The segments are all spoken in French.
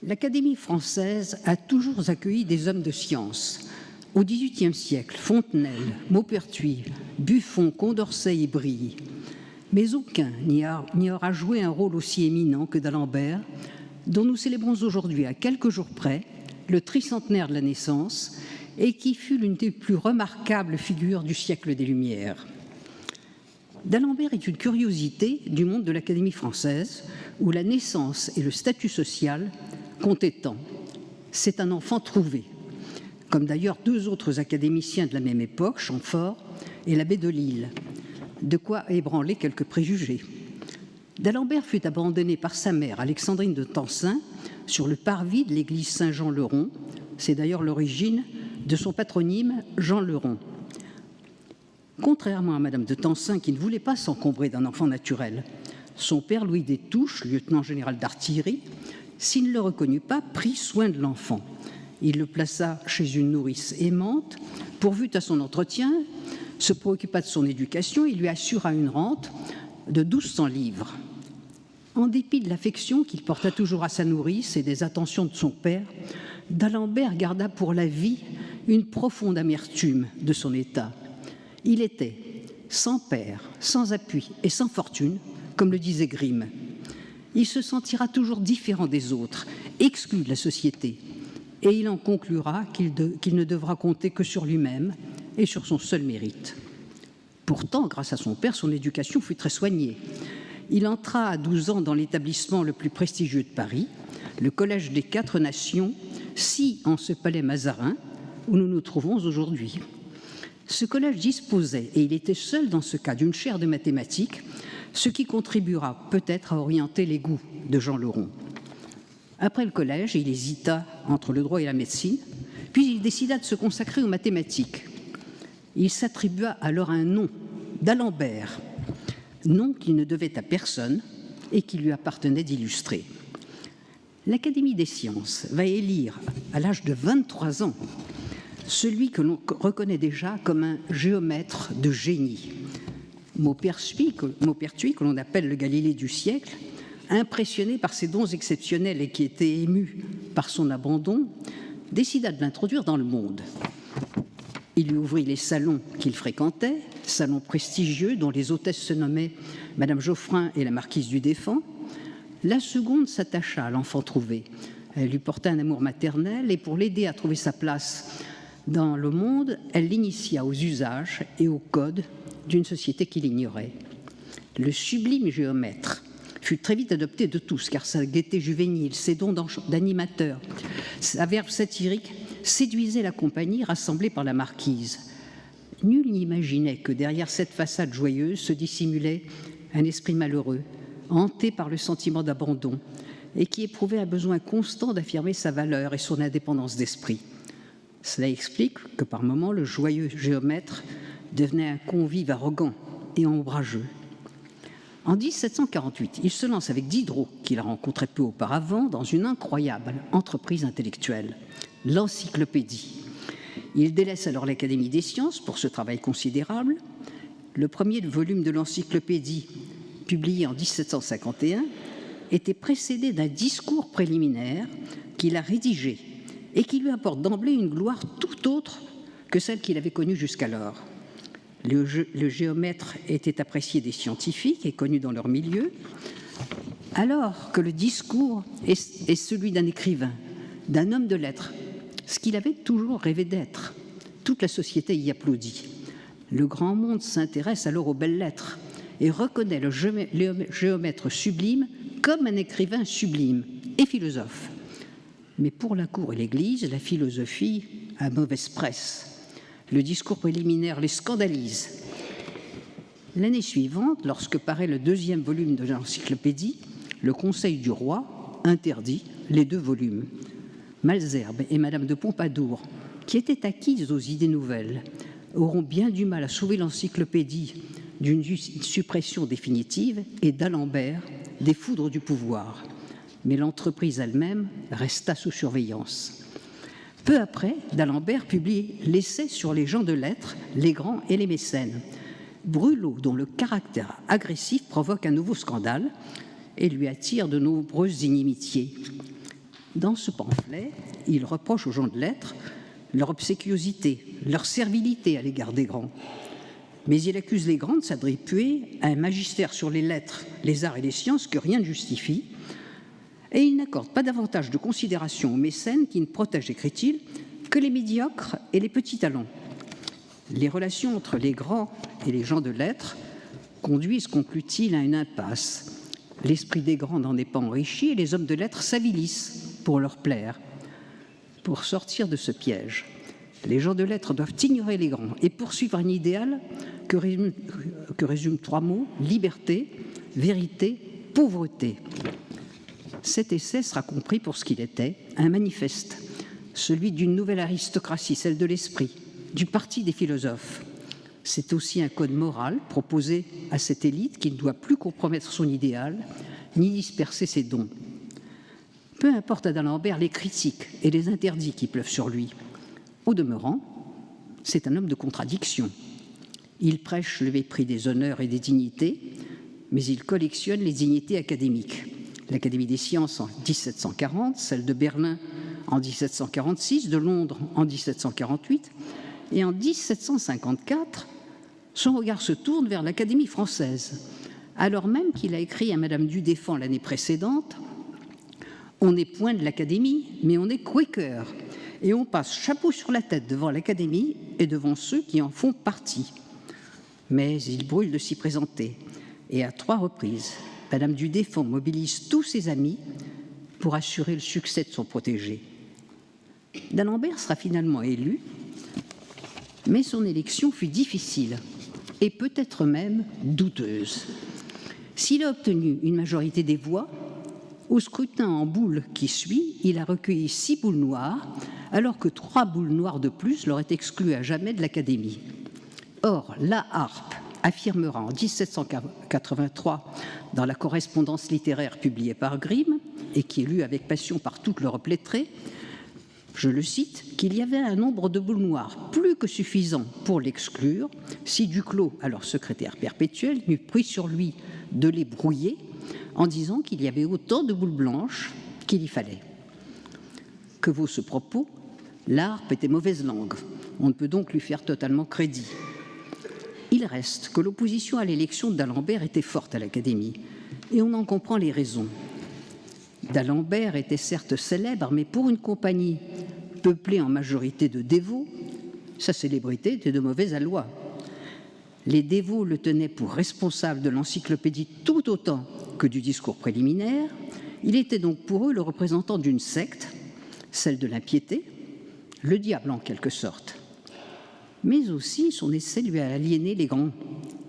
L'Académie française a toujours accueilli des hommes de science. Au XVIIIe siècle, Fontenelle, Maupertuis, Buffon, Condorcet et Brie. Mais aucun n'y aura joué un rôle aussi éminent que d'Alembert, dont nous célébrons aujourd'hui, à quelques jours près, le tricentenaire de la naissance, et qui fut l'une des plus remarquables figures du siècle des Lumières. D'Alembert est une curiosité du monde de l'Académie française, où la naissance et le statut social comptaient tant. C'est un enfant trouvé, comme d'ailleurs deux autres académiciens de la même époque, Chamfort et l'abbé de Lille, de quoi ébranler quelques préjugés. D'Alembert fut abandonné par sa mère, Alexandrine de Tencin, sur le parvis de l'église Saint-Jean-le-Rond. C'est d'ailleurs l'origine de son patronyme, Jean le Rond. Contrairement à Madame de Tencin, qui ne voulait pas s'encombrer d'un enfant naturel, son père, Louis des Touches, lieutenant général d'artillerie, s'il ne le reconnut pas, prit soin de l'enfant. Il le plaça chez une nourrice aimante, pourvut à son entretien, se préoccupa de son éducation et lui assura une rente de 1200 livres. En dépit de l'affection qu'il porta toujours à sa nourrice et des attentions de son père, d'Alembert garda pour la vie une profonde amertume de son état. Il était sans père, sans appui et sans fortune, comme le disait Grimm. Il se sentira toujours différent des autres, exclu de la société, et il en conclura qu'il ne devra compter que sur lui-même et sur son seul mérite. Pourtant, grâce à son père, son éducation fut très soignée. Il entra à 12 ans dans l'établissement le plus prestigieux de Paris, le Collège des Quatre Nations, sis en ce palais Mazarin où nous nous trouvons aujourd'hui. Ce collège disposait, et il était seul dans ce cas, d'une chaire de mathématiques, ce qui contribuera peut-être à orienter les goûts de Jean le Rond. Après le collège, il hésita entre le droit et la médecine, puis il décida de se consacrer aux mathématiques. Il s'attribua alors un nom, d'Alembert, nom qu'il ne devait à personne et qui lui appartenait d'illustrer. L'Académie des sciences va élire, à l'âge de 23 ans, celui que l'on reconnaît déjà comme un géomètre de génie. Maupertuis, que l'on appelle le Galilée du siècle, impressionné par ses dons exceptionnels et qui était ému par son abandon, décida de l'introduire dans le monde. Il lui ouvrit les salons qu'il fréquentait, salons prestigieux dont les hôtesses se nommaient Madame Geoffrin et la marquise du Défend. La seconde s'attacha à l'enfant trouvé. Elle lui porta un amour maternel et pour l'aider à trouver sa place dans le monde, elle l'initia aux usages et aux codes d'une société qu'il ignorait. Le sublime géomètre fut très vite adopté de tous, car sa gaieté juvénile, ses dons d'animateur, sa verve satirique séduisaient la compagnie rassemblée par la marquise. Nul n'imaginait que derrière cette façade joyeuse se dissimulait un esprit malheureux, hanté par le sentiment d'abandon, et qui éprouvait un besoin constant d'affirmer sa valeur et son indépendance d'esprit. Cela explique que par moments le joyeux géomètre devenait un convive arrogant et ombrageux. En 1748, il se lance avec Diderot, qu'il a rencontré peu auparavant, dans une incroyable entreprise intellectuelle, l'encyclopédie. Il délaisse alors l'Académie des sciences pour ce travail considérable. Le premier volume de l'encyclopédie, publié en 1751, était précédé d'un discours préliminaire qu'il a rédigé et qui lui apporte d'emblée une gloire tout autre que celle qu'il avait connue jusqu'alors. Le géomètre était apprécié des scientifiques et connu dans leur milieu, alors que le discours est celui d'un écrivain, d'un homme de lettres, ce qu'il avait toujours rêvé d'être. Toute la société y applaudit. Le grand monde s'intéresse alors aux belles lettres et reconnaît le géomètre sublime comme un écrivain sublime et philosophe. Mais pour la cour et l'Église, la philosophie a mauvaise presse. Le discours préliminaire les scandalise. L'année suivante, lorsque paraît le deuxième volume de l'encyclopédie, le Conseil du roi interdit les deux volumes. Malesherbes et Madame de Pompadour, qui étaient acquises aux idées nouvelles, auront bien du mal à sauver l'encyclopédie d'une suppression définitive et d'Alembert des foudres du pouvoir. Mais l'entreprise elle-même resta sous surveillance. Peu après, d'Alembert publie l'essai sur les gens de lettres, les grands et les mécènes. Brulot, dont le caractère agressif provoque un nouveau scandale et lui attire de nombreuses inimitiés. Dans ce pamphlet, il reproche aux gens de lettres leur obséquiosité, leur servilité à l'égard des grands. Mais il accuse les grands de s'attribuer à un magistère sur les lettres, les arts et les sciences que rien ne justifie, et il n'accorde pas davantage de considération aux mécènes qui ne protègent, écrit-il, que les médiocres et les petits talents. Les relations entre les grands et les gens de lettres conduisent, conclut-il, à une impasse. L'esprit des grands n'en est pas enrichi et les hommes de lettres s'avilissent pour leur plaire. Pour sortir de ce piège, les gens de lettres doivent ignorer les grands et poursuivre un idéal que résument 3 mots: liberté, vérité, pauvreté. Cet essai sera compris pour ce qu'il était, un manifeste, celui d'une nouvelle aristocratie, celle de l'esprit, du parti des philosophes. C'est aussi un code moral proposé à cette élite qui ne doit plus compromettre son idéal, ni disperser ses dons. Peu importe à d'Alembert les critiques et les interdits qui pleuvent sur lui. Au demeurant, c'est un homme de contradiction. Il prêche le mépris des honneurs et des dignités, mais il collectionne les dignités académiques. L'Académie des sciences en 1740, celle de Berlin en 1746, de Londres en 1748, et en 1754, son regard se tourne vers l'Académie française, alors même qu'il a écrit à Madame du Deffand l'année précédente: « On n'est point de l'Académie, mais on est Quaker, et on passe chapeau sur la tête devant l'Académie et devant ceux qui en font partie. » Mais il brûle de s'y présenter, et à 3 reprises, Madame du Deffand mobilise tous ses amis pour assurer le succès de son protégé. D'Alembert sera finalement élu, mais son élection fut difficile et peut-être même douteuse. S'il a obtenu une majorité des voix, au scrutin en boule qui suit, il a recueilli 6 boules noires, alors que 3 boules noires de plus l'auraient exclu à jamais de l'Académie. Or, La Harpe affirmera en 1783, dans la correspondance littéraire publiée par Grimm, et qui est lue avec passion par toute l'Europe lettrée, je le cite, qu'il y avait un nombre de boules noires plus que suffisant pour l'exclure, si Duclos, alors secrétaire perpétuel, n'eût pris sur lui de les brouiller, en disant qu'il y avait autant de boules blanches qu'il y fallait. Que vaut ce propos? La Harpe était mauvaise langue. On ne peut donc lui faire totalement crédit. Il reste que l'opposition à l'élection d'Alembert était forte à l'Académie, et on en comprend les raisons. D'Alembert était certes célèbre, mais pour une compagnie peuplée en majorité de dévots, sa célébrité était de mauvais aloi. Les dévots le tenaient pour responsable de l'encyclopédie tout autant que du discours préliminaire. Il était donc pour eux le représentant d'une secte, celle de l'impiété, le diable en quelque sorte. Mais aussi son essai lui a aliéné les grands,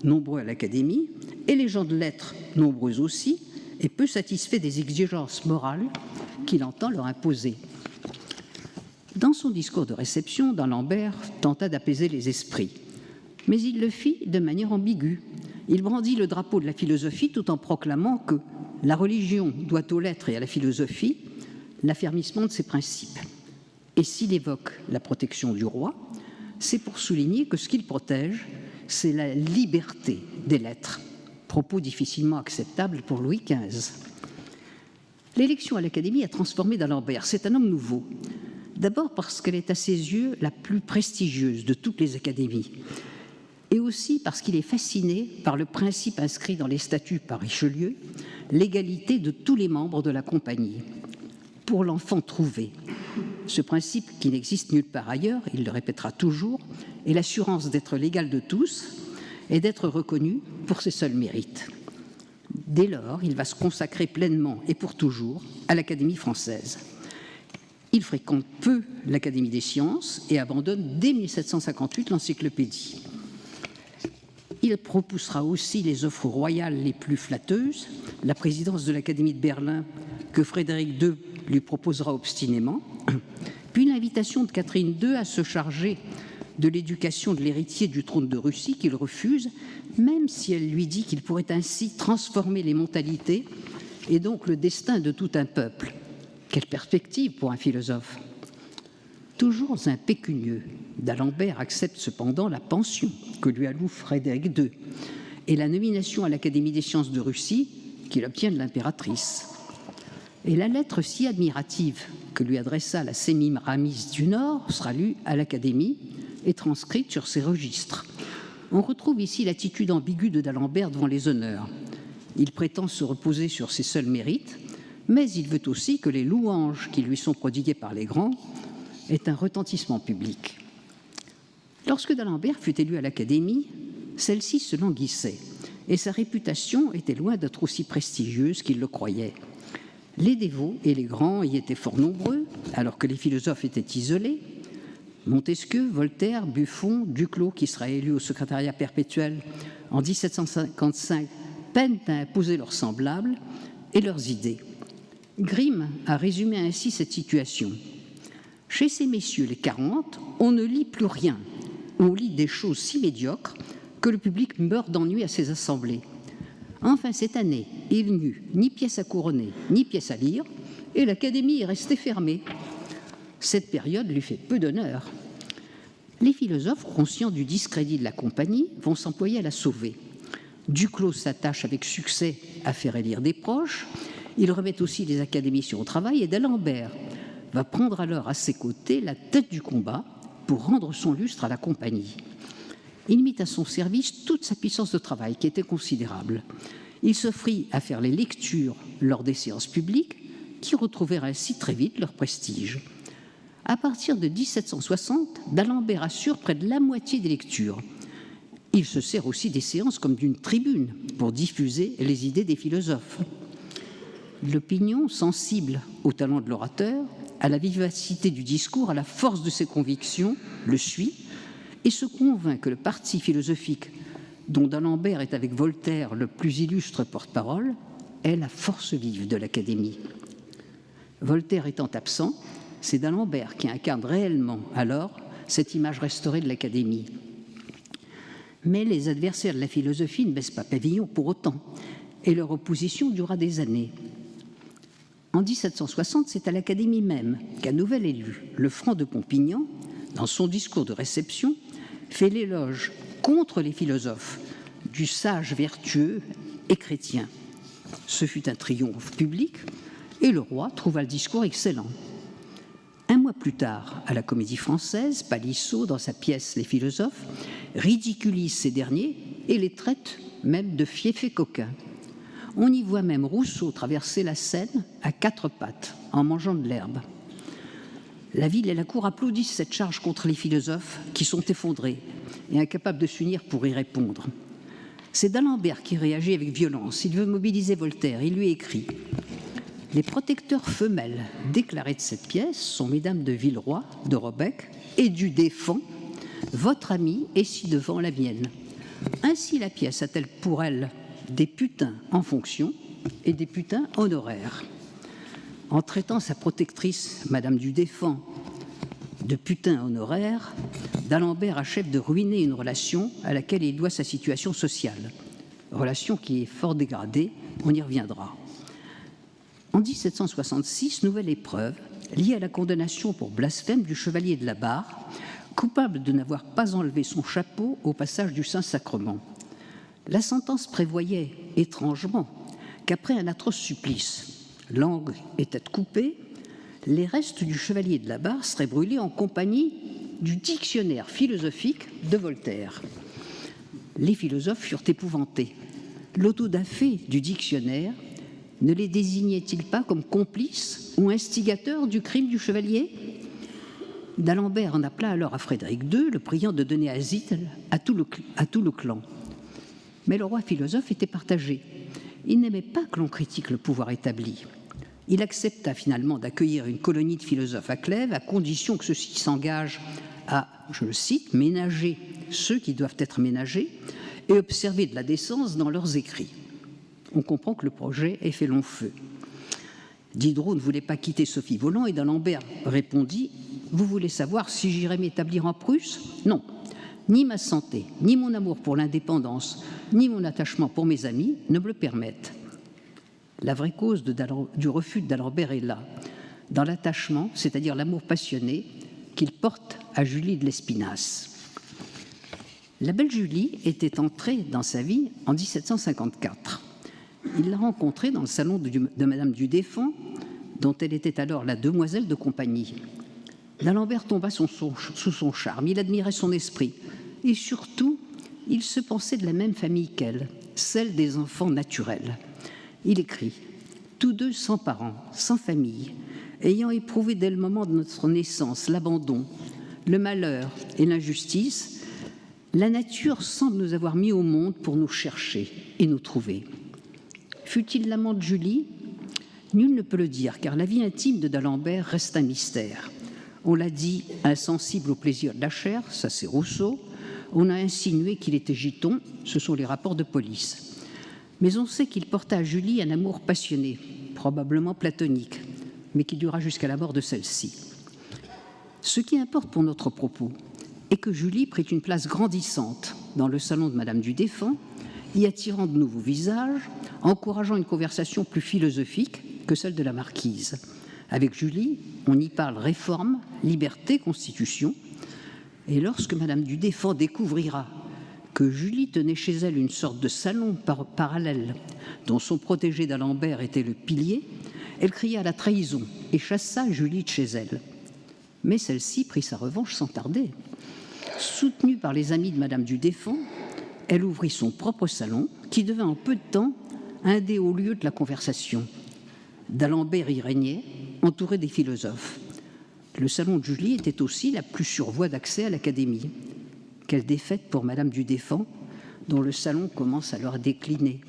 nombreux à l'Académie, et les gens de lettres, nombreux aussi, et peu satisfaits des exigences morales qu'il entend leur imposer. Dans son discours de réception, d'Alembert tenta d'apaiser les esprits, mais il le fit de manière ambiguë. Il brandit le drapeau de la philosophie tout en proclamant que la religion doit aux lettres et à la philosophie l'affermissement de ses principes. Et s'il évoque la protection du roi, c'est pour souligner que ce qu'il protège, c'est la liberté des lettres, propos difficilement acceptable pour Louis XV. L'élection à l'Académie a transformé d'Alembert. C'est un homme nouveau. D'abord parce qu'elle est à ses yeux la plus prestigieuse de toutes les académies, et aussi parce qu'il est fasciné par le principe inscrit dans les statuts par Richelieu, l'égalité de tous les membres de la compagnie. Pour l'enfant trouvé, ce principe qui n'existe nulle part ailleurs, il le répétera toujours, est l'assurance d'être l'égal de tous et d'être reconnu pour ses seuls mérites. Dès lors, il va se consacrer pleinement et pour toujours à l'Académie française. Il fréquente peu l'Académie des sciences et abandonne dès 1758 l'encyclopédie. Il propoussera aussi les offres royales les plus flatteuses, la présidence de l'Académie de Berlin que Frédéric II lui proposera obstinément, puis l'invitation de Catherine II à se charger de l'éducation de l'héritier du trône de Russie qu'il refuse, même si elle lui dit qu'il pourrait ainsi transformer les mentalités et donc le destin de tout un peuple. Quelle perspective pour un philosophe! Toujours impécunieux, d'Alembert accepte cependant la pension que lui alloue Frédéric II et la nomination à l'Académie des sciences de Russie qu'il obtient de l'impératrice. Et la lettre si admirative que lui adressa la Sémiramis du Nord sera lue à l'Académie et transcrite sur ses registres. On retrouve ici l'attitude ambiguë de d'Alembert devant les honneurs. Il prétend se reposer sur ses seuls mérites, mais il veut aussi que les louanges qui lui sont prodiguées par les grands aient un retentissement public. Lorsque d'Alembert fut élu à l'Académie, celle-ci se languissait, et sa réputation était loin d'être aussi prestigieuse qu'il le croyait. Les dévots et les grands y étaient fort nombreux, alors que les philosophes étaient isolés. Montesquieu, Voltaire, Buffon, Duclos, qui sera élu au secrétariat perpétuel en 1755, peinent à imposer leurs semblables et leurs idées. Grimm a résumé ainsi cette situation. Chez ces messieurs, les 40, on ne lit plus rien. On lit des choses si médiocres que le public meurt d'ennui à ces assemblées. Enfin, cette année, il n'y eut ni pièce à couronner, ni pièce à lire, et l'Académie est restée fermée. Cette période lui fait peu d'honneur. Les philosophes, conscients du discrédit de la compagnie, vont s'employer à la sauver. Duclos s'attache avec succès à faire élire des proches. Il remet aussi les académiciens au travail, et d'Alembert va prendre alors à ses côtés la tête du combat pour rendre son lustre à la compagnie. Il mit à son service toute sa puissance de travail, qui était considérable. Il s'offrit à faire les lectures lors des séances publiques, qui retrouvèrent ainsi très vite leur prestige. À partir de 1760, d'Alembert assure près de la moitié des lectures. Il se sert aussi des séances comme d'une tribune pour diffuser les idées des philosophes. L'opinion, sensible au talent de l'orateur, à la vivacité du discours, à la force de ses convictions, le suit et se convainc que le parti philosophique dont d'Alembert est avec Voltaire le plus illustre porte-parole est la force vive de l'Académie. Voltaire étant absent, c'est d'Alembert qui incarne réellement alors cette image restaurée de l'Académie. Mais les adversaires de la philosophie ne baissent pas pavillon pour autant, et leur opposition durera des années. En 1760, c'est à l'Académie même qu'un nouvel élu, Lefranc de Pompignan, dans son discours de réception, fait l'éloge contre les philosophes du sage vertueux et chrétien. Ce fut un triomphe public et le roi trouva le discours excellent. Un mois plus tard, à la Comédie Française, Palissot, dans sa pièce Les philosophes, ridiculise ces derniers et les traite même de fiefs coquins. On y voit même Rousseau traverser la Seine à 4 pattes, en mangeant de l'herbe. La ville et la cour applaudissent cette charge contre les philosophes qui sont effondrés et incapables de s'unir pour y répondre. C'est d'Alembert qui réagit avec violence. Il veut mobiliser Voltaire. Il lui écrit « Les protecteurs femelles déclarés de cette pièce sont mesdames de Villeroy, de Robec et du Défend, votre amie est ci-devant la mienne. Ainsi la pièce a-t-elle pour elle des putains en fonction et des putains honoraires. » En traitant sa protectrice, Madame du Défend, de putain honoraire, d'Alembert achève de ruiner une relation à laquelle il doit sa situation sociale. Relation qui est fort dégradée, on y reviendra. En 1766, nouvelle épreuve, liée à la condamnation pour blasphème du chevalier de la Barre, coupable de n'avoir pas enlevé son chapeau au passage du Saint-Sacrement. La sentence prévoyait, étrangement, qu'après un atroce supplice, langue et tête coupée, les restes du chevalier de la Barre seraient brûlés en compagnie du dictionnaire philosophique de Voltaire. Les philosophes furent épouvantés. L'autodafé du dictionnaire ne les désignait-il pas comme complices ou instigateurs du crime du chevalier ? D'Alembert en appela alors à Frédéric II, le priant de donner asile à tout le clan. Mais le roi philosophe était partagé. Il n'aimait pas que l'on critique le pouvoir établi. Il accepta finalement d'accueillir une colonie de philosophes à Clèves, à condition que ceux-ci s'engagent à, je le cite, ménager ceux qui doivent être ménagés et observer de la décence dans leurs écrits. On comprend que le projet ait fait long feu. Diderot ne voulait pas quitter Sophie Volant et d'Alembert répondit « Vous voulez savoir si j'irai m'établir en Prusse ? Non, ni ma santé, ni mon amour pour l'indépendance, ni mon attachement pour mes amis ne me le permettent. » La vraie cause du refus d'Alembert est là, dans l'attachement, c'est-à-dire l'amour passionné, qu'il porte à Julie de Lespinasse. La belle Julie était entrée dans sa vie en 1754. Il l'a rencontrée dans le salon de Madame du Défend dont elle était alors la demoiselle de compagnie. D'Alembert tomba sous son charme, il admirait son esprit, et surtout, il se pensait de la même famille qu'elle, celle des enfants naturels. Il écrit « Tous deux sans parents, sans famille, ayant éprouvé dès le moment de notre naissance l'abandon, le malheur et l'injustice, la nature semble nous avoir mis au monde pour nous chercher et nous trouver. Fut-il l'amant de Julie ? Nul ne peut le dire, car la vie intime de d'Alembert reste un mystère. On l'a dit insensible au plaisir de la chair, ça c'est Rousseau. On a insinué qu'il était giton, ce sont les rapports de police. Mais on sait qu'il porta à Julie un amour passionné, probablement platonique, mais qui dura jusqu'à la mort de celle-ci. Ce qui importe pour notre propos est que Julie prit une place grandissante dans le salon de Madame du Deffand, y attirant de nouveaux visages, encourageant une conversation plus philosophique que celle de la marquise. Avec Julie, on y parle réforme, liberté, constitution. Et lorsque Madame du Deffand découvrira que Julie tenait chez elle une sorte de salon parallèle dont son protégé d'Alembert était le pilier, elle cria à la trahison et chassa Julie de chez elle. Mais celle-ci prit sa revanche sans tarder. Soutenue par les amis de Madame du Deffand, elle ouvrit son propre salon qui devint en peu de temps un des hauts lieux de la conversation. D'Alembert y régnait, entouré des philosophes. Le salon de Julie était aussi la plus sûre voie d'accès à l'Académie. Quelle défaite pour Madame du Deffand, dont le salon commence alors à décliner.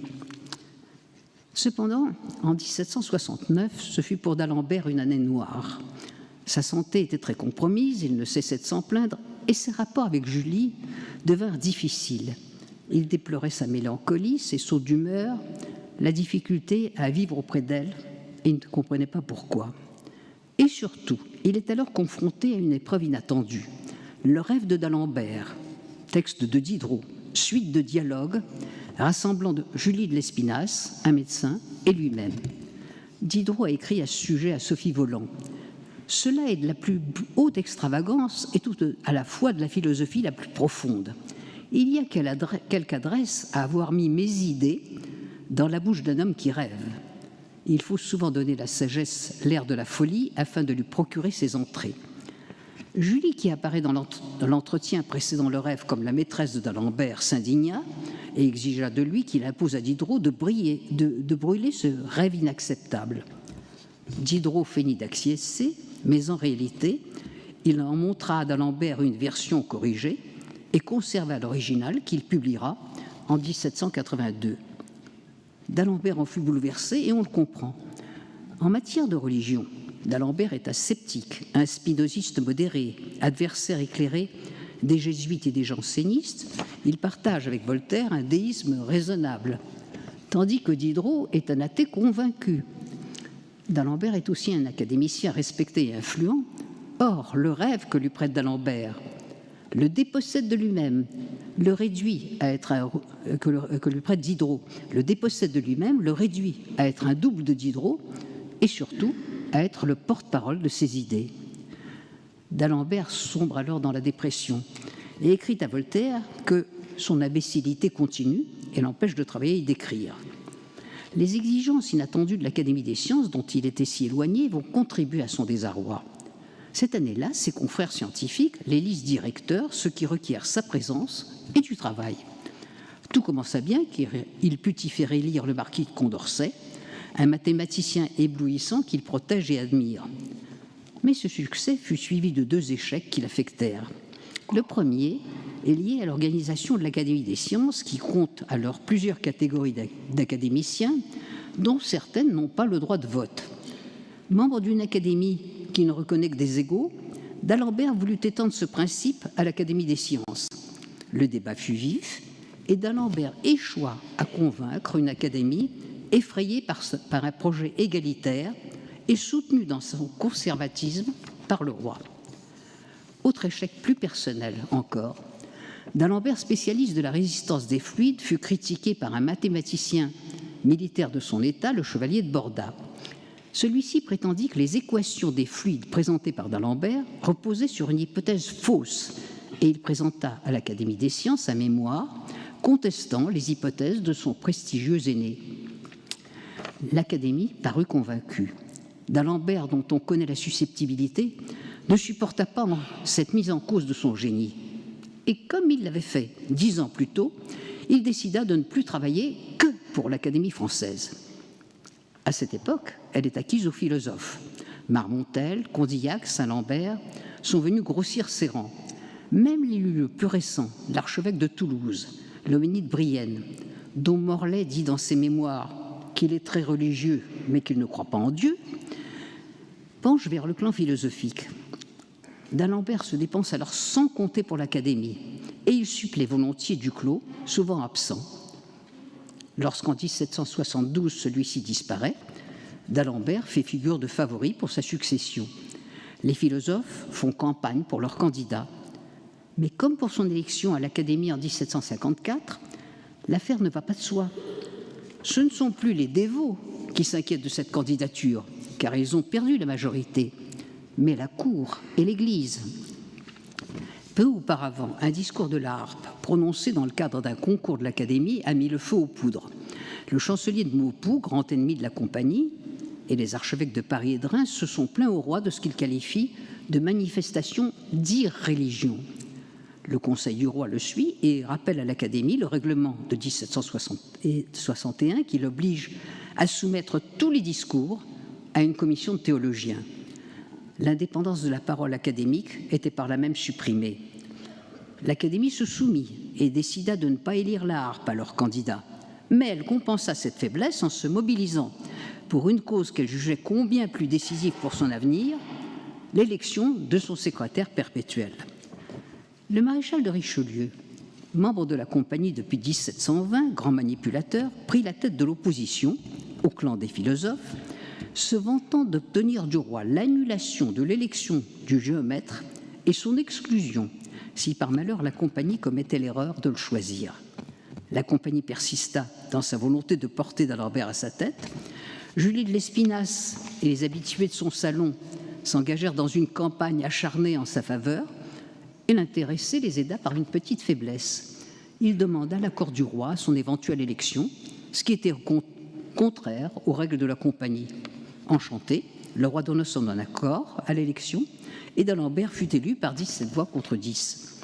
Cependant, en 1769, ce fut pour d'Alembert une année noire. Sa santé était très compromise, il ne cessait de s'en plaindre, et ses rapports avec Julie devinrent difficiles. Il déplorait sa mélancolie, ses sauts d'humeur, la difficulté à vivre auprès d'elle, et il ne comprenait pas pourquoi. Et surtout, il est alors confronté à une épreuve inattendue. Le rêve de d'Alembert, texte de Diderot, suite de dialogues rassemblant Julie de Lespinasse, un médecin, et lui-même. Diderot a écrit à ce sujet à Sophie Volant. Cela est de la plus haute extravagance et tout à la fois de la philosophie la plus profonde. Il y a quelque adresse à avoir mis mes idées dans la bouche d'un homme qui rêve. Il faut souvent donner la sagesse l'air de la folie afin de lui procurer ses entrées. Julie, qui apparaît dans l'entretien précédant le rêve comme la maîtresse de d'Alembert, s'indigna et exigea de lui qu'il impose à Diderot de brûler ce rêve inacceptable. Diderot feignit d'acquiescer, mais en réalité, il en montra à d'Alembert une version corrigée et conserva l'original qu'il publiera en 1782. D'Alembert en fut bouleversé et on le comprend. En matière de religion, d'Alembert est un sceptique, un spinoziste modéré, adversaire éclairé des jésuites et des jansénistes. Il partage avec Voltaire un déisme raisonnable, tandis que Diderot est un athée convaincu. D'Alembert est aussi un académicien respecté et influent. Or, le rêve que lui prête d'Alembert le dépossède de lui-même, le réduit à être que lui prête Diderot, le dépossède de lui-même, le réduit à être un double de Diderot et surtout à être le porte-parole de ses idées. D'Alembert sombre alors dans la dépression et écrit à Voltaire que son imbécilité continue et l'empêche de travailler et d'écrire. Les exigences inattendues de l'Académie des sciences, dont il était si éloigné, vont contribuer à son désarroi. Cette année-là, ses confrères scientifiques l'élisent directeur, ce qui requiert sa présence et du travail. Tout commença bien qu'il put y faire élire le marquis de Condorcet, un mathématicien éblouissant qu'il protège et admire. Mais ce succès fut suivi de 2 échecs qui l'affectèrent. Le premier est lié à l'organisation de l'Académie des sciences, qui compte alors plusieurs catégories d'académiciens, dont certaines n'ont pas le droit de vote. Membre d'une académie qui ne reconnaît que des égaux, d'Alembert voulut étendre ce principe à l'Académie des sciences. Le débat fut vif et d'Alembert échoua à convaincre une académie effrayée par un projet égalitaire et soutenue dans son conservatisme par le roi. Autre échec plus personnel encore, d'Alembert, spécialiste de la résistance des fluides, fut critiqué par un mathématicien militaire de son état, le chevalier de Borda. Celui-ci prétendit que les équations des fluides présentées par d'Alembert reposaient sur une hypothèse fausse et il présenta à l'Académie des sciences un mémoire contestant les hypothèses de son prestigieux aîné. L'Académie parut convaincue. D'Alembert, dont on connaît la susceptibilité, ne supporta pas cette mise en cause de son génie. Et comme il l'avait fait 10 ans plus tôt, il décida de ne plus travailler que pour l'Académie française. À cette époque, elle est acquise aux philosophes. Marmontel, Condillac, Saint-Lambert sont venus grossir ses rangs. Même l'élu le plus récent, l'archevêque de Toulouse, l'homénide Brienne, dont Morlet dit dans ses mémoires qu'il est très religieux mais qu'il ne croit pas en Dieu, penche vers le clan philosophique. D'Alembert se dépense alors sans compter pour l'Académie et il supplée volontiers Duclos, souvent absent. Lorsqu'en 1772 celui-ci disparaît, D'Alembert fait figure de favori pour sa succession. Les philosophes font campagne pour leur candidat. Mais comme pour son élection à l'Académie en 1754, l'affaire ne va pas de soi. Ce ne sont plus les dévots qui s'inquiètent de cette candidature, car ils ont perdu la majorité, mais la cour et l'Église. Peu auparavant, un discours de la Harpe, prononcé dans le cadre d'un concours de l'Académie, a mis le feu aux poudres. Le chancelier de Maupeou, grand ennemi de la Compagnie, et les archevêques de Paris et de Reims se sont plaints au roi de ce qu'ils qualifient de manifestation d'irréligion. Le Conseil du roi le suit et rappelle à l'Académie le règlement de 1761 qui l'oblige à soumettre tous les discours à une commission de théologiens. L'indépendance de la parole académique était par là même supprimée. L'Académie se soumit et décida de ne pas élire la Harpe à leur candidat. Mais elle compensa cette faiblesse en se mobilisant pour une cause qu'elle jugeait combien plus décisive pour son avenir, l'élection de son secrétaire perpétuel. Le maréchal de Richelieu, membre de la Compagnie depuis 1720, grand manipulateur, prit la tête de l'opposition au clan des philosophes, se vantant d'obtenir du roi l'annulation de l'élection du géomètre et son exclusion si par malheur la Compagnie commettait l'erreur de le choisir. La Compagnie persista dans sa volonté de porter d'Alembert à sa tête. Julie de Lespinasse et les habitués de son salon s'engagèrent dans une campagne acharnée en sa faveur et l'intéressé les aida par une petite faiblesse. Il demanda l'accord du roi à son éventuelle élection, ce qui était contraire aux règles de la Compagnie. Enchanté, le roi donna son accord à l'élection et d'Alembert fut élu par 17 voix contre 10.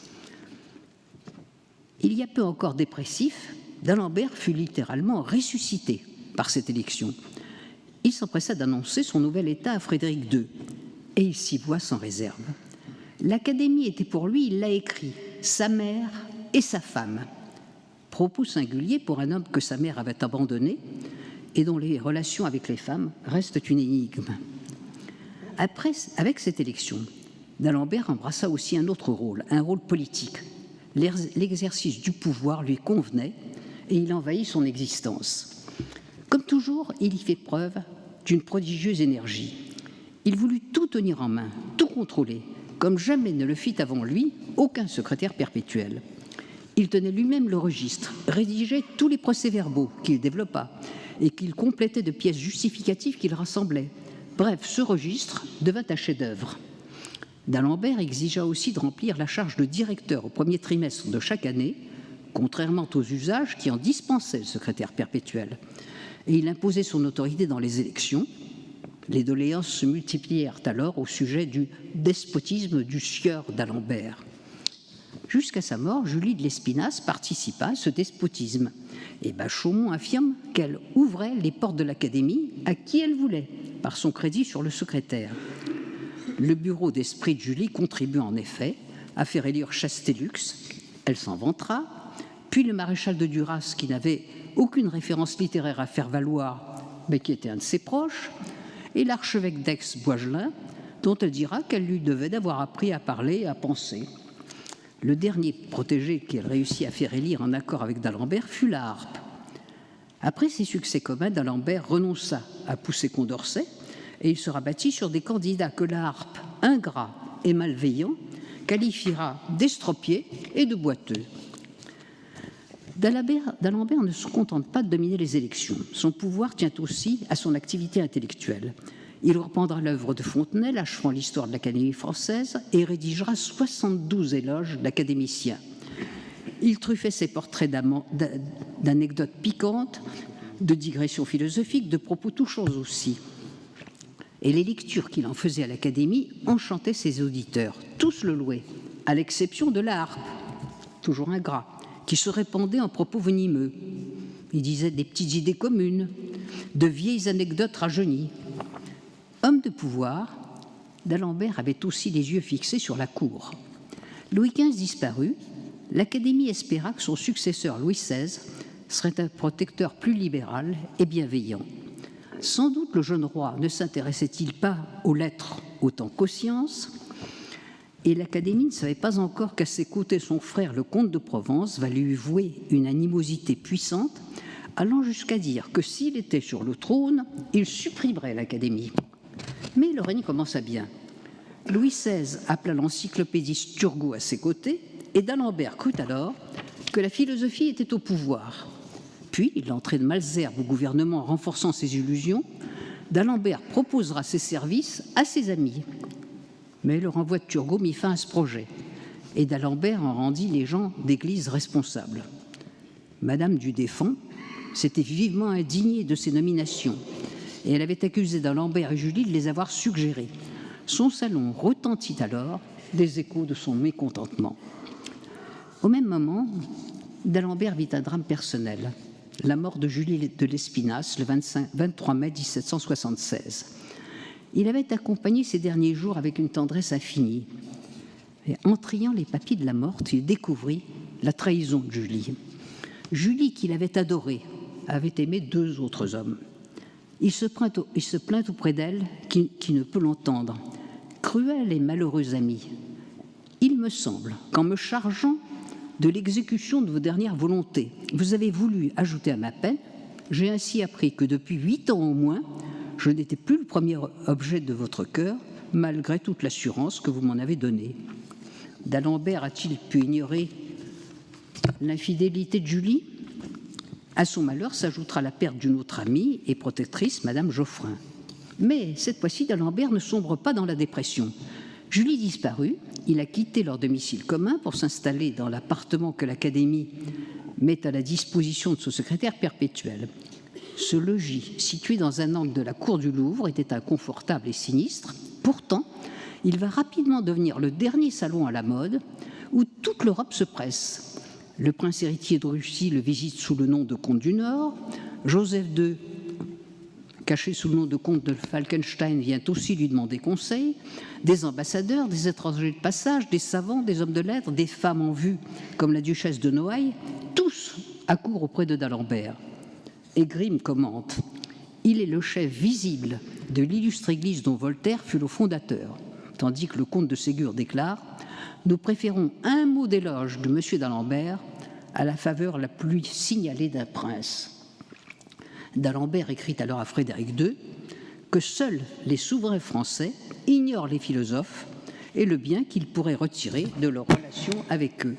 Il y a peu encore dépressif, d'Alembert fut littéralement ressuscité par cette élection. Il s'empressa d'annoncer son nouvel état à Frédéric II et il s'y voit sans réserve. L'Académie était pour lui, il l'a écrit, sa mère et sa femme. Propos singulier pour un homme que sa mère avait abandonné et dont les relations avec les femmes restent une énigme. Avec cette élection, d'Alembert embrassa aussi un autre rôle, un rôle politique. L'exercice du pouvoir lui convenait et il envahit son existence. Comme toujours, il y fait preuve d'une prodigieuse énergie. Il voulut tout tenir en main, tout contrôler, comme jamais ne le fit avant lui aucun secrétaire perpétuel. Il tenait lui-même le registre, rédigeait tous les procès-verbaux qu'il développa et qu'il complétait de pièces justificatives qu'il rassemblait. Bref, ce registre devint un chef-d'œuvre. D'Alembert exigea aussi de remplir la charge de directeur au premier trimestre de chaque année, contrairement aux usages qui en dispensaient le secrétaire perpétuel. Et il imposait son autorité dans les élections. Les doléances se multiplièrent alors au sujet du despotisme du sieur d'Alembert. Jusqu'à sa mort, Julie de Lespinasse participa à ce despotisme. Et Chaumont affirme qu'elle ouvrait les portes de l'Académie à qui elle voulait, par son crédit sur le secrétaire. Le bureau d'esprit de Julie contribua en effet à faire élire Chastélux, elle s'en vantera, puis le maréchal de Duras, qui n'avait aucune référence littéraire à faire valoir, mais qui était un de ses proches, et l'archevêque d'Aix-Boisgelin, dont elle dira qu'elle lui devait d'avoir appris à parler et à penser. Le dernier protégé qu'elle réussit à faire élire en accord avec d'Alembert fut la Harpe. Après ses succès communs, d'Alembert renonça à pousser Condorcet et il se rabattit sur des candidats que la Harpe, ingrat et malveillant, qualifiera d'estropiés et de boiteux. D'Alembert ne se contente pas de dominer les élections. Son pouvoir tient aussi à son activité intellectuelle. Il reprendra l'œuvre de Fontenelle, achevant l'histoire de l'Académie française, et rédigera 72 éloges d'académiciens. Il truffait ses portraits d'anecdotes piquantes, de digressions philosophiques, de propos touchants aussi. et les lectures qu'il en faisait à l'Académie enchantaient ses auditeurs. Tous le louaient, à l'exception de la harpe, toujours ingrat, qui se répandait en propos venimeux. Il disait des petites idées communes, de vieilles anecdotes rajeunies. Homme de pouvoir, d'Alembert avait aussi les yeux fixés sur la cour. Louis XV disparut, l'Académie espéra que son successeur Louis XVI serait un protecteur plus libéral et bienveillant. Sans doute le jeune roi ne s'intéressait-il pas aux lettres autant qu'aux sciences, et l'Académie ne savait pas encore qu'à ses côtés son frère, le comte de Provence, va lui vouer une animosité puissante, allant jusqu'à dire que s'il était sur le trône, il supprimerait l'Académie. Mais le règne commença bien. Louis XVI appela l'encyclopédiste Turgot à ses côtés, et d'Alembert crut alors que la philosophie était au pouvoir. Puis, l'entrée de Malesherbes au gouvernement renforçant ses illusions, d'Alembert proposera ses services à ses amis. Mais le renvoi de Turgot mit fin à ce projet, et d'Alembert en rendit les gens d'église responsables. Madame du Défunt s'était vivement indignée de ces nominations, et elle avait accusé d'Alembert et Julie de les avoir suggérées. Son salon retentit alors des échos de son mécontentement. Au même moment, d'Alembert vit un drame personnel, la mort de Julie de Lespinasse le 23 mai 1776. Il avait accompagné ces derniers jours avec une tendresse infinie. Et en triant les papiers de la morte, il découvrit la trahison de Julie. Julie, qu'il avait adorée, avait aimé 2 autres hommes. Il se plaint auprès d'elle qui ne peut l'entendre. Cruel et malheureux ami, il me semble qu'en me chargeant de l'exécution de vos dernières volontés, vous avez voulu ajouter à ma peine. J'ai ainsi appris que depuis 8 ans au moins, je n'étais plus le premier objet de votre cœur, malgré toute l'assurance que vous m'en avez donnée. D'Alembert a-t-il pu ignorer l'infidélité de Julie? À son malheur s'ajoutera la perte d'une autre amie et protectrice, Madame Geoffrin. Mais cette fois-ci, d'Alembert ne sombre pas dans la dépression. Julie disparut, il a quitté leur domicile commun pour s'installer dans l'appartement que l'Académie met à la disposition de son secrétaire perpétuel. Ce logis, situé dans un angle de la cour du Louvre, était inconfortable et sinistre. Pourtant, il va rapidement devenir le dernier salon à la mode où toute l'Europe se presse. Le prince héritier de Russie le visite sous le nom de comte du Nord. Joseph II, caché sous le nom de comte de Falkenstein, vient aussi lui demander conseil. Des ambassadeurs, des étrangers de passage, des savants, des hommes de lettres, des femmes en vue, comme la duchesse de Noailles, tous accourent auprès de d'Alembert. Et Grimm commente « Il est le chef visible de l'illustre église dont Voltaire fut le fondateur », tandis que le comte de Ségur déclare « Nous préférons un mot d'éloge de M. d'Alembert à la faveur la plus signalée d'un prince. » D'Alembert écrit alors à Frédéric II que seuls les souverains français ignorent les philosophes et le bien qu'ils pourraient retirer de leurs relations avec eux.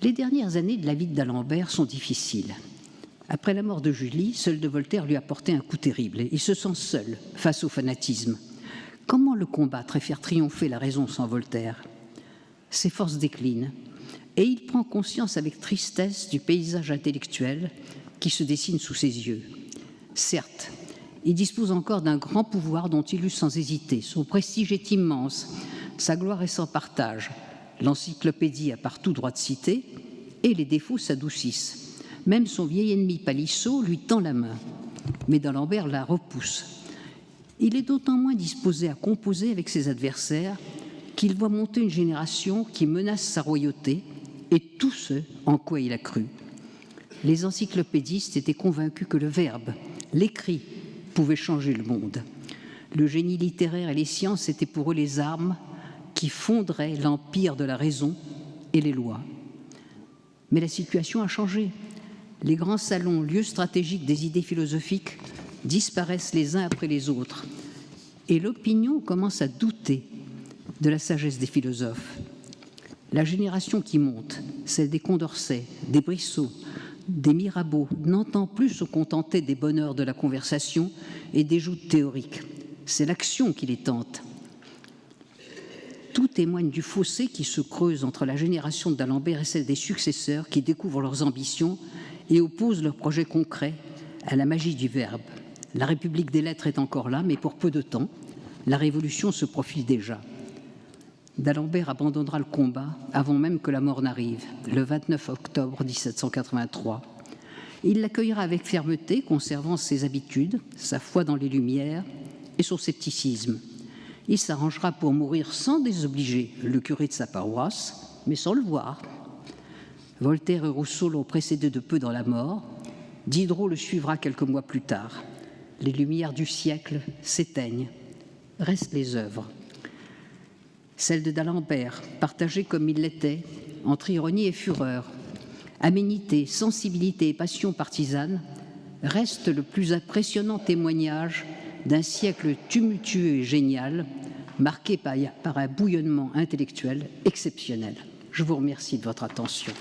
Les dernières années de la vie d'Alembert sont difficiles. Après la mort de Julie, seul de Voltaire lui a porté un coup terrible et il se sent seul face au fanatisme. Comment le combattre et faire triompher la raison sans Voltaire? Ses forces déclinent et il prend conscience avec tristesse du paysage intellectuel qui se dessine sous ses yeux. Certes, il dispose encore d'un grand pouvoir dont il use sans hésiter. Son prestige est immense, sa gloire est sans partage. L'encyclopédie a partout droit de citer, et les défauts s'adoucissent. Même son vieil ennemi Palissot lui tend la main, mais d'Alembert la repousse. Il est d'autant moins disposé à composer avec ses adversaires qu'il voit monter une génération qui menace sa royauté et tout ce en quoi il a cru. Les encyclopédistes étaient convaincus que le verbe, l'écrit, pouvait changer le monde. Le génie littéraire et les sciences étaient pour eux les armes qui fonderaient l'empire de la raison et les lois. Mais la situation a changé. Les grands salons, lieux stratégiques des idées philosophiques, disparaissent les uns après les autres. Et l'opinion commence à douter de la sagesse des philosophes. La génération qui monte, celle des Condorcet, des Brissot, des Mirabeau, n'entend plus se contenter des bonheurs de la conversation et des joutes théoriques. C'est l'action qui les tente. Tout témoigne du fossé qui se creuse entre la génération d'Alembert et celle des successeurs qui découvrent leurs ambitions et opposent leurs projets concrets à la magie du verbe. La République des lettres est encore là, mais pour peu de temps. La Révolution se profile déjà. D'Alembert abandonnera le combat avant même que la mort n'arrive, le 29 octobre 1783. Il l'accueillera avec fermeté, conservant ses habitudes, sa foi dans les Lumières et son scepticisme. Il s'arrangera pour mourir sans désobliger le curé de sa paroisse, mais sans le voir. Voltaire et Rousseau l'ont précédé de peu dans la mort. Diderot le suivra quelques mois plus tard. Les lumières du siècle s'éteignent. Restent les œuvres. Celle de d'Alembert, partagée comme il l'était, entre ironie et fureur, aménité, sensibilité et passion partisane, reste le plus impressionnant témoignage d'un siècle tumultueux et génial, marqué par un bouillonnement intellectuel exceptionnel. Je vous remercie de votre attention.